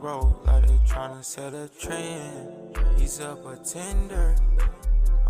road like they tryna set a trend. He's a pretender.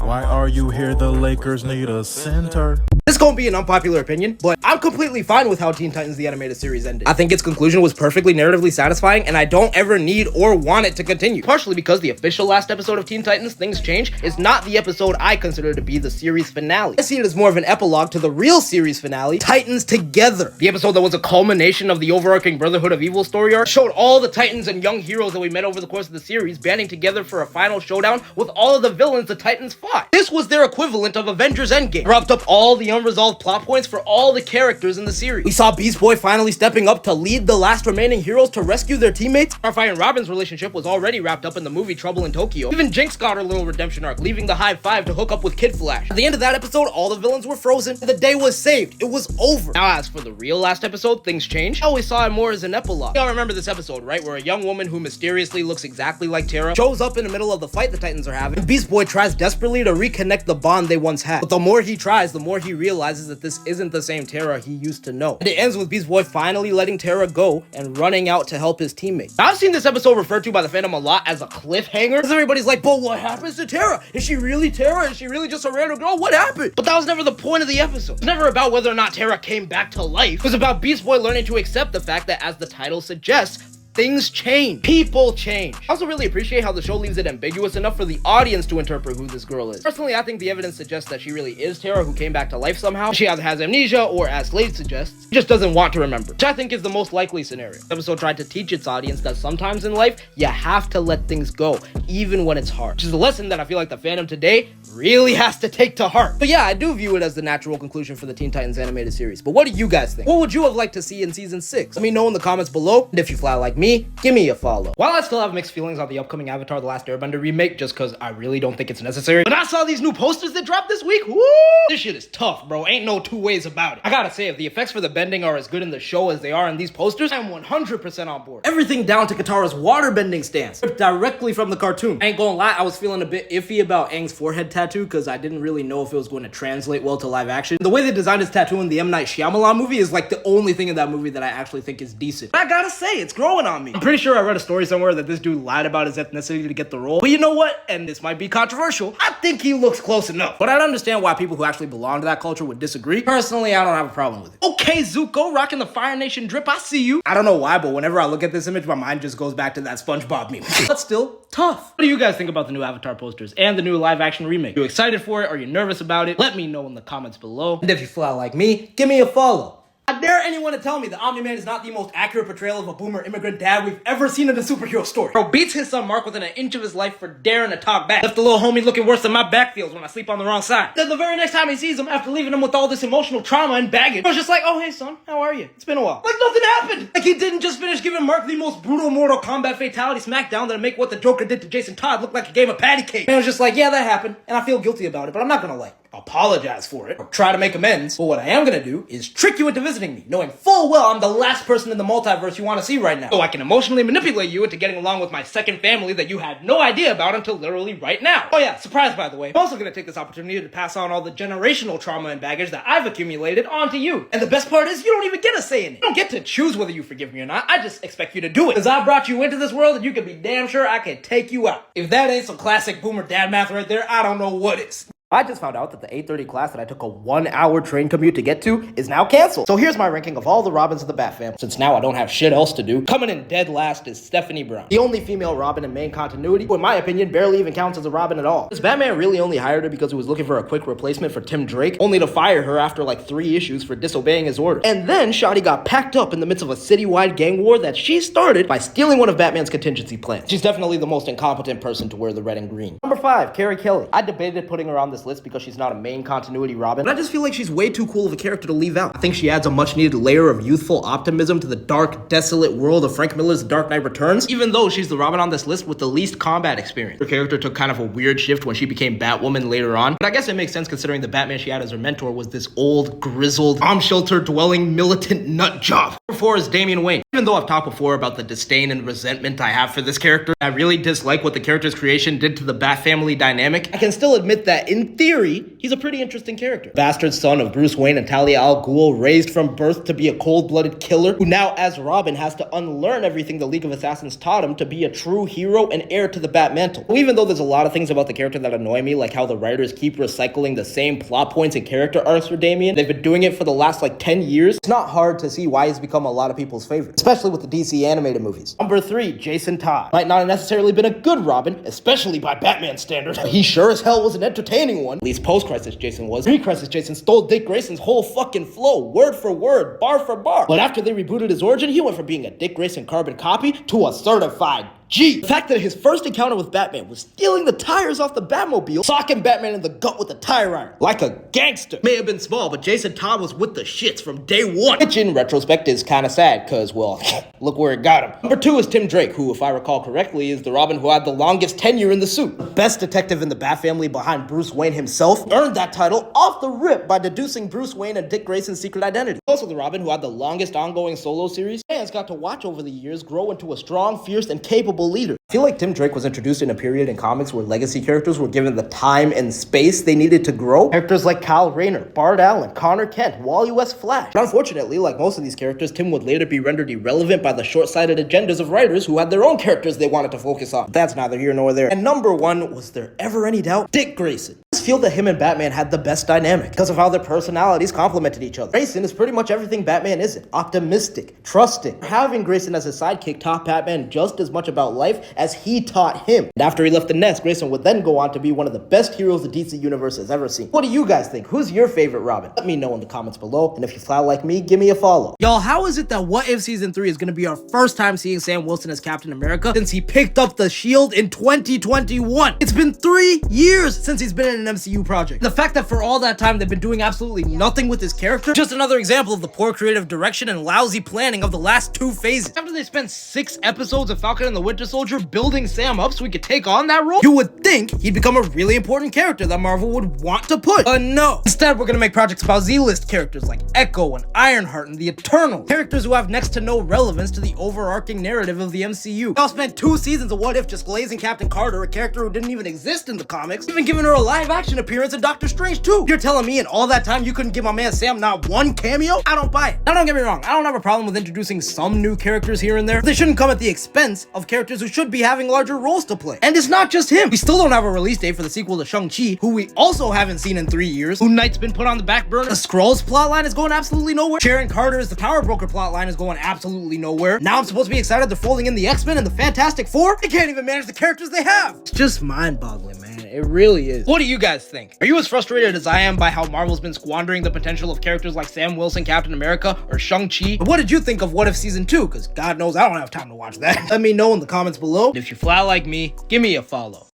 Why are you here? The Lakers need a center. This is gonna be an unpopular opinion, but I'm completely fine with how Teen Titans the Animated Series ended. I think its conclusion was perfectly narratively satisfying, and I don't ever need or want it to continue. Partially because the official last episode of Teen Titans, Things Change, is not the episode I consider to be the series finale. I see it as more of an epilogue to the real series finale, Titans Together. The episode that was a culmination of the overarching Brotherhood of Evil story arc showed all the Titans and young heroes that we met over the course of the series banding together for a final showdown with all of the villains the Titans fought. This was their equivalent of Avengers Endgame. Wrapped up all the unresolved plot points for all the characters in the series. We saw Beast Boy finally stepping up to lead the last remaining heroes to rescue their teammates. Starfire and Robin's relationship was already wrapped up in the movie Trouble in Tokyo. Even Jinx got her little redemption arc, leaving the High Five to hook up with Kid Flash. At the end of that episode, all the villains were frozen, and the day was saved. It was over. Now, as for the real last episode, Things Change, I always saw it more as an epilogue. Y'all remember this episode, right? Where a young woman who mysteriously looks exactly like Terra shows up in the middle of the fight the Titans are having, and Beast Boy tries desperately to reconnect the bond they once had. But the more he tries, the more he realizes that this isn't the same Terra he used to know. And it ends with Beast Boy finally letting Terra go and running out to help his teammates. Now, I've seen this episode referred to by the fandom a lot as a cliffhanger, because everybody's like, but what happens to Terra? Is she really Terra? Is she really just a random girl? What happened? But that was never the point of the episode. It was never about whether or not Terra came back to life. It was about Beast Boy learning to accept the fact that, as the title suggests, things change. People change. I also really appreciate how the show leaves it ambiguous enough for the audience to interpret who this girl is. Personally, I think the evidence suggests that she really is Terra who came back to life somehow. She either has amnesia or, as Slade suggests, she just doesn't want to remember, which I think is the most likely scenario. The episode tried to teach its audience that sometimes in life, you have to let things go, even when it's hard. Which is a lesson that I feel like the fandom today really has to take to heart. But yeah, I do view it as the natural conclusion for the Teen Titans animated series. But what do you guys think? What would you have liked to see in season 6? Let me know in the comments below. And if you fly like me, give me a follow. While I still have mixed feelings on the upcoming Avatar The Last Airbender remake, just cause I really don't think it's necessary, but I saw these new posters that dropped this week. Woo! This shit is tough, bro. Ain't no two ways about it. I gotta say, if the effects for the bending are as good in the show as they are in these posters, I'm 100% on board. Everything down to Katara's water bending stance, ripped directly from the cartoon. I ain't gonna lie, I was feeling a bit iffy about Aang's forehead tattoo, cause I didn't really know if it was going to translate well to live action. The way they designed his tattoo in the M. Night Shyamalan movie is like the only thing in that movie that I actually think is decent. But I gotta say, it's growing on me. I'm pretty sure I read a story somewhere that this dude lied about his ethnicity to get the role. But you know what? And this might be controversial. I think he looks close enough. But I'd understand why people who actually belong to that culture would disagree. Personally, I don't have a problem with it. Okay, Zuko, rocking the Fire Nation drip. I see you. I don't know why, but whenever I look at this image, my mind just goes back to that SpongeBob meme. But still, tough. What do you guys think about the new Avatar posters and the new live action remake? Are you excited for it? Are you nervous about it? Let me know in the comments below. And if you fly like me, give me a follow. I dare anyone to tell me that Omni-Man is not the most accurate portrayal of a boomer immigrant dad we've ever seen in a superhero story. Bro beats his son Mark within an inch of his life for daring to talk back. Left the little homie looking worse than my back feels when I sleep on the wrong side. Then the very next time he sees him, after leaving him with all this emotional trauma and baggage, I was just like, oh hey son, how are you? It's been a while. Like nothing happened. Like he didn't just finish giving Mark the most brutal Mortal Kombat fatality smackdown that'll make what the Joker did to Jason Todd look like a game of patty cake. And I was just like, yeah, that happened, and I feel guilty about it, but I'm not gonna like apologize for it or try to make amends. But what I am gonna do is trick you into visiting me, knowing full well I'm the last person in the multiverse you want to see right now. So I can emotionally manipulate you into getting along with my second family that you had no idea about until literally right now. Oh yeah, surprise by the way. I'm also gonna take this opportunity to pass on all the generational trauma and baggage that I've accumulated onto you. And the best part is you don't even get a say in it. You don't get to choose whether you forgive me or not. I just expect you to do it. Because I brought you into this world and you can be damn sure I can take you out. If that ain't some classic boomer dad math right there, I don't know what is. I just found out that the 8:30 class that I took a 1-hour train commute to get to is now canceled. So here's my ranking of all the Robins of the Bat fam, since now I don't have shit else to do. Coming in dead last is Stephanie Brown, the only female Robin in main continuity, who in my opinion barely even counts as a Robin at all. This Batman really only hired her because he was looking for a quick replacement for Tim Drake, only to fire her after like 3 issues for disobeying his orders. And then Shotty got packed up in the midst of a citywide gang war that she started by stealing one of Batman's contingency plans. She's definitely the most incompetent person to wear the red and green. Number 5, Carrie Kelly. I debated putting her on this list because she's not a main continuity Robin, but I just feel like she's way too cool of a character to leave out. I think she adds a much needed layer of youthful optimism to the dark, desolate world of Frank Miller's The Dark Knight Returns, even though she's the Robin on this list with the least combat experience. Her character took kind of a weird shift when she became Batwoman later on, but I guess it makes sense considering the Batman she had as her mentor was this old, grizzled, bomb shelter dwelling militant nut job. Number 4 is Damian Wayne. Even though I've talked before about the disdain and resentment I have for this character, I really dislike what the character's creation did to the Bat family dynamic, I can still admit that in in theory, he's a pretty interesting character. Bastard son of Bruce Wayne and Talia al Ghul, raised from birth to be a cold-blooded killer, who now as Robin has to unlearn everything the League of Assassins taught him to be a true hero and heir to the Batmantle. Even though there's a lot of things about the character that annoy me, like how the writers keep recycling the same plot points and character arcs for Damian, they've been doing it for the last like 10 years, it's not hard to see why he's become a lot of people's favorite, especially with the DC animated movies. Number 3, Jason Todd. Might not have necessarily been a good Robin, especially by Batman standards, but he sure as hell was an entertaining one. At least post-Crisis Jason was. Pre-Crisis Jason stole Dick Grayson's whole fucking flow, word for word, bar for bar. But after they rebooted his origin, he went from being a Dick Grayson carbon copy to a certified G. The fact that his first encounter with Batman was stealing the tires off the Batmobile, socking Batman in the gut with a tire iron, like a gangster. May have been small, but Jason Todd was with the shits from day one. Which in retrospect is kinda sad, cause, well, look where it got him. Number 2 is Tim Drake, who, if I recall correctly, is the Robin who had the longest tenure in the suit. The best detective in the Bat family behind Bruce Wayne himself, earned that title off the rip by deducing Bruce Wayne and Dick Grayson's secret identity. Also the Robin who had the longest ongoing solo series, fans got to watch over the years grow into a strong, fierce, and capable leader. I feel like Tim Drake was introduced in a period in comics where legacy characters were given the time and space they needed to grow. Characters like Kyle Rayner, Bart Allen, Connor Kent, Wally West Flash. But unfortunately, like most of these characters, Tim would later be rendered irrelevant by the short-sighted agendas of writers who had their own characters they wanted to focus on. But that's neither here nor there. And number 1, was there ever any doubt? Dick Grayson. I just feel that him and Batman had the best dynamic because of how their personalities complemented each other. Grayson is pretty much everything Batman isn't. Optimistic, trusting. Having Grayson as his sidekick taught Batman just as much about life as he taught him. And after he left the nest, Grayson would then go on to be one of the best heroes the DC universe has ever seen. What do you guys think? Who's your favorite Robin? Let me know in the comments below. And if you fly like me, give me a follow. Y'all, how is it that What If Season 3 is going to be our first time seeing Sam Wilson as Captain America since he picked up the shield in 2021? It's been 3 years since he's been in an MCU project. The fact that for all that time they've been doing absolutely nothing with his character, just another example of the poor creative direction and lousy planning of the last 2 phases. After they spent 6 episodes of Falcon and the Winter Soldier building Sam up so he could take on that role, you would think he'd become a really important character that Marvel would want to push. But no. Instead, we're gonna make projects about Z-list characters like Echo and Ironheart and the Eternals. Characters who have next to no relevance to the overarching narrative of the MCU. Y'all spent 2 seasons of What If just glazing Captain Carter, a character who didn't even exist in the comics, even giving her a live-action appearance in Doctor Strange 2. You're telling me in all that time you couldn't give my man Sam not 1 cameo? I don't buy it. Now don't get me wrong, I don't have a problem with introducing some new characters here and there, but they shouldn't come at the expense of characters who should be having larger roles to play. And it's not just him. We still don't have a release date for the sequel to Shang-Chi, who we also haven't seen in 3 years. Moon Knight's been put on the back burner. The Skrulls plotline is going absolutely nowhere. Sharon Carter's The Power Broker plotline is going absolutely nowhere. Now I'm supposed to be excited they're folding in the X-Men and the Fantastic Four? They can't even manage the characters they have. It's just mind-boggling, man. It really is. What do you guys think? Are you as frustrated as I am by how Marvel's been squandering the potential of characters like Sam Wilson, Captain America, or Shang-Chi? What did you think of What If Season 2? Because God knows I don't have time to watch that. Let me know in the comments below. And if you fly like me, give me a follow.